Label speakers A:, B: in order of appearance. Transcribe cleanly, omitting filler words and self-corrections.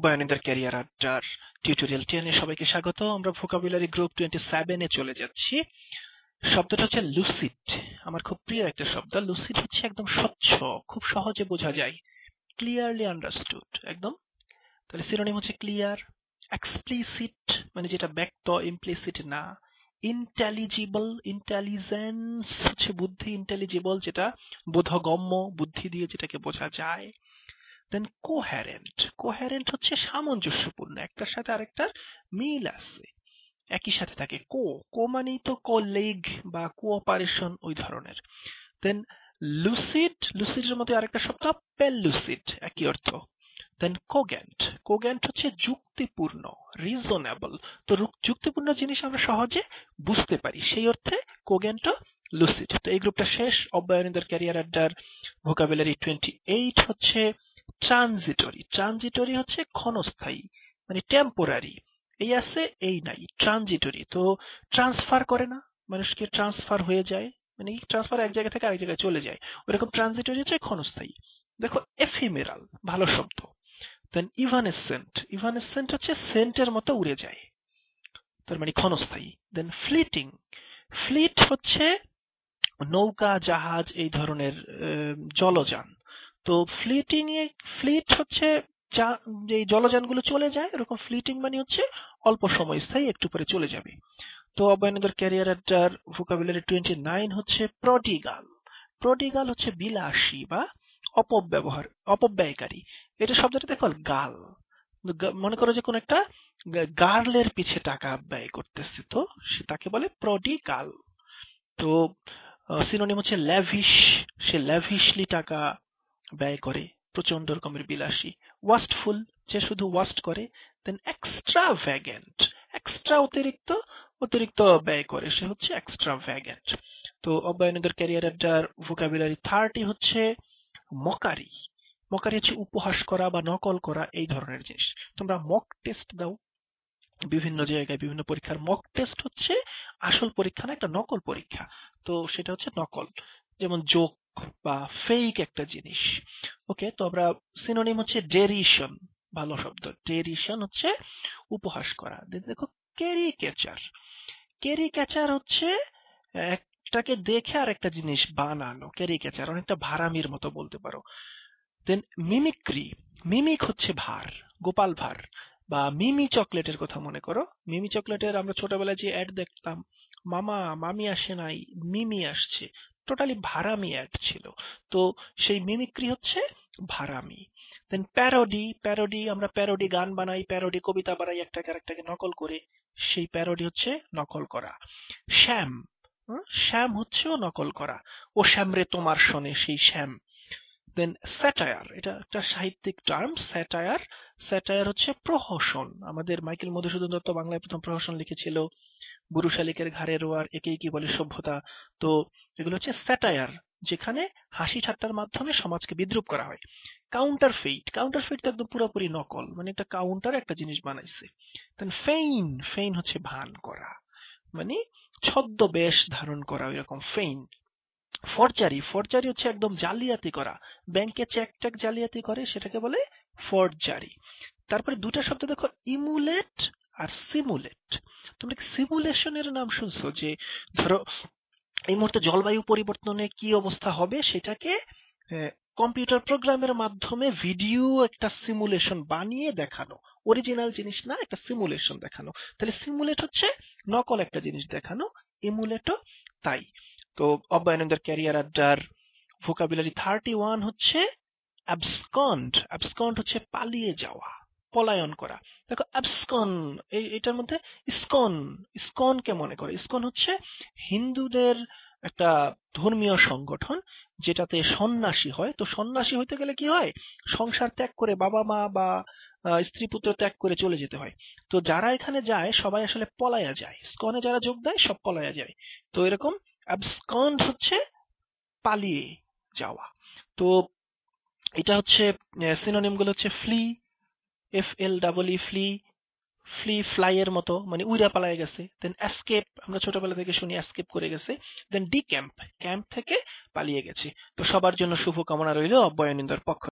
A: বয়ানীদের career আড্ডার tutorial 10 এ সবাইকে স্বাগত। আমরা ভোকাবুলারি গ্রুপ 27 এ চলে যাচ্ছি। শব্দটা হচ্ছে লুসিড। আমার খুব প্রিয় একটা শব্দ। লুসিড হচ্ছে একদম স্বচ্ছ, খুব সহজে বোঝা যায়, ক্লিয়ারলি আন্ডারস্টুড একদম। তাহলে সিনোনিম হচ্ছে ক্লিয়ার, এক্সপ্লিসিট মানে যেটা ব্যক্ত, ইমপ্লিসিট না, ইন্টেলিজিবল, ইন্টেলিজেন্স হচ্ছে বুদ্ধি, ইন্টেলিজিবল যেটা বোধগম্য, বুদ্ধি দিয়ে যেটাকে বোঝা যায়। দেন কোহেরেন্ট, কোহেরেন্ট হচ্ছে সামঞ্জস্যপূর্ণ, একটার সাথে আরেকটার মিল আছে, একই সাথে থাকে। কো কো মানেই তো কোলিগ বা কোঅপারেশন ওই ধরনের। দেন লুসিড, লুসিডের মধ্যে আরেকটা শব্দ পেলুসিড, একই অর্থ। দেন কোগ্যান্ট, কোগ্যান্ট হচ্ছে যুক্তিপূর্ণ, রিজনেবল। তো যুক্তিপূর্ণ জিনিস আমরা সহজে বুঝতে পারি, সেই অর্থে কোগ্যান্ট ও লুসিড। তো এই গ্রুপটা শেষ। অব্যয়নীদের ক্যারিয়ার আড্ডার ভোকাবুলারি 28 হচ্ছে ট্রানজিটরি। ট্রানজিটরি হচ্ছে ক্ষণস্থায়ী, মানে টেম্পোরারি। এই আছে এই নাই, ট্রানজিটরি। তো ট্রান্সফার করে না, মানুষকে ট্রান্সফার হয়ে যায়, মানে ট্রান্সফার এক জায়গা থেকে আরেক জায়গায় চলে যায়, ওইরকম ট্রানজিটরি হচ্ছে ক্ষণস্থায়ী। দেখো এফিমেরাল, ভালো শব্দ। দেন ইভানেসেন্ট, ইভানেসেন্ট হচ্ছে সেন্টের মতো উড়ে যায়, তার মানে ক্ষণস্থায়ী। দেন ফ্লিটিং, ফ্লিট হচ্ছে নৌকা, জাহাজ, এই ধরনের জলযান। তো ফ্লিটিং এ, ফ্লিট হচ্ছে যে জলযানগুলো চলে যায়, এরকম ফ্লিটিং মানে হচ্ছে অল্প সময় স্থায়ী, একটু পরে চলে যাবে। তো অব্যয়নীদের ক্যারিয়ার আড্ডার ভোকাবুলারি 29 হচ্ছে প্রডিগাল। প্রডিগাল হচ্ছে বিলাসী বা অপব্যবহার, অপব্যয়কারী। এটা শব্দটা দেখো গাল, মনে করো যে কোন একটা গার্লের পিছে টাকা ব্যয় করতেছে, তো সে তাকে বলে প্রডিগাল। তো সিনোনিম হচ্ছে ল্যাভিশ, সে ল্যাভিশলি টাকা ব্যয় করে, প্রচন্ড রকমের বিলাসী। ওয়াস্টফুল, যে শুধু ওয়াস্ট করে। দেন এক্সট্রাভ্যাগেন্ট, এক্সট্রা অতিরিক্ত, অতিরিক্ত ব্যয় করে, সে হচ্ছে এক্সট্রাভ্যাগেন্ট। তো অব্যয়নীদের ক্যারিয়ার আড্ডার ভোকাবুলারি 30 হচ্ছে মকারি। মকারি হচ্ছে উপহাস করা বা নকল করা, এই ধরনের জিনিস। তোমরা মক টেস্ট দাও বিভিন্ন জায়গায়, বিভিন্ন পরীক্ষার মক টেস্ট হচ্ছে আসল পরীক্ষা না, একটা নকল পরীক্ষা। তো সেটা হচ্ছে নকল, যেমন জোক বা ফেক একটা জিনিস। ওকে, তো আমরা সিনোনিম হচ্ছে ডেরিশন, ভালো শব্দ। ডেরিশন হচ্ছে উপহাস করা। দেখো ক্যারিকেচার, ক্যারিকেচার হচ্ছে একটাকে দেখে আর একটা জিনিস বানানো, ক্যারিকেচার অনেকটা ভাড়ামির মতো বলতে পারো। দেন মিমিক্রি, মিমিক হচ্ছে ভার, গোপাল ভাঁড় বা মিমি চকলেটের কথা মনে করো। মিমি চকলেটের আমরা ছোটবেলায় যে অ্যাড দেখতাম, মামা মামি আসে নাই, মিমি আসছে, টোটালি ভাড়ামি অ্যাড ছিল। তো সেই মিমিক্রি হচ্ছে ভাড়ামি। দেন প্যারোডি, প্যারোডি আমরা প্যারোডি গান বানাই, প্যারোডি কবিতা বানাই, একটাকে আরেকটাকে নকল করে, সেই প্যারোডি হচ্ছে নকল করা। শ্যাম, শ্যাম হচ্ছেও নকল করা, ও শ্যাম রে তোমার শোনে, সেই শ্যাম। দেন স্যাটায়ার, এটা একটা সাহিত্যিক টার্ম। স্যাটায়ার, স্যাটায়ার হচ্ছে প্রহসন। আমাদের মাইকেল মধুসূদন দত্ত বাংলায় প্রথম প্রহসন লিখেছিল, গুরু শালিকের ঘাড়ে রোয়ার একেই কি বলে সভ্যতা। তো এগুলো হচ্ছে স্যাটায়ার, যেখানে হাসি ঠাট্টার মাধ্যমে সমাজকে বিদ্রুপ করা হয়। কাউন্টার ফেইট, কাউন্টার ফেইট তো একদম পুরোপুরি নকল, মানে একটা কাউন্টার একটা জিনিস বানাইছে। দেন ফেইন, ফেইন হচ্ছে ভান করা, মানে ছদ্মবেশ ধারণ করা, এরকম ফেইন। ফরজারি, ফরজারি হচ্ছে একদম জালিয়াতি করা, ব্যাংকে চেক টেক জালিয়াতি করে, সেটাকে বলে ফরজারি। তারপরে দুটা শব্দ দেখো, ইমুলেট আর সিমুলেট। তোমরা কি সিমুলেশনের নাম শুনছো? যে ধরো এই মুহূর্তে জলবায়ু পরিবর্তনে কি অবস্থা হবে সেটাকে কম্পিউটার প্রোগ্রামের মাধ্যমে ভিডিও একটা সিমুলেশন বানিয়ে দেখানো, অরিজিনাল জিনিস না, একটা সিমুলেশন দেখানো। তাহলে সিমুলেট হচ্ছে নকল একটা জিনিস দেখানো, ইমুলেটও তাই। তো অব্যয়নীদের ক্যারিয়ার আড্ডার ভোকাবুলারি 31 হচ্ছে অ্যাবসকন্ড। অ্যাবসকন্ড হচ্ছে পালিয়ে যাওয়া, পলায়ন করা। দেখো অ্যাবসকন, এটার মধ্যে ইসকন, ইসকনকে মনে করে। ইসকন হচ্ছে হিন্দুদের একটা ধর্মীয় সংগঠন, যেটাতে সন্ন্যাসী হয়। তো সন্ন্যাসী হইতে গেলে কি হয়, সংসার ত্যাগ করে, বাবা মা বা স্ত্রী পুত্র ত্যাগ করে চলে যেতে হয়। তো যারা এখানে যায় সবাই আসলে পলায়া যায়, ইসকনে যারা যোগ দেয় সব পলায়া যায়। তো এরকম অ্যাবসকন্ড হচ্ছে পালিয়ে যাওয়া। তো এটা হচ্ছে সিনোনিম গুলো হচ্ছে flee, FLEE, flee, flee fly এর মতো, মানে উইরা পালায় গেছে। দেন এসকেপ, আমরা ছোটবেলা থেকে শুনি এসকেপ করে গেছে। দেন ডিক্যাম্প, ক্যাম্প থেকে পালিয়ে গেছে। তো সবার জন্য শুভকামনা রইল অব্যয়নীন্দার পক্ষ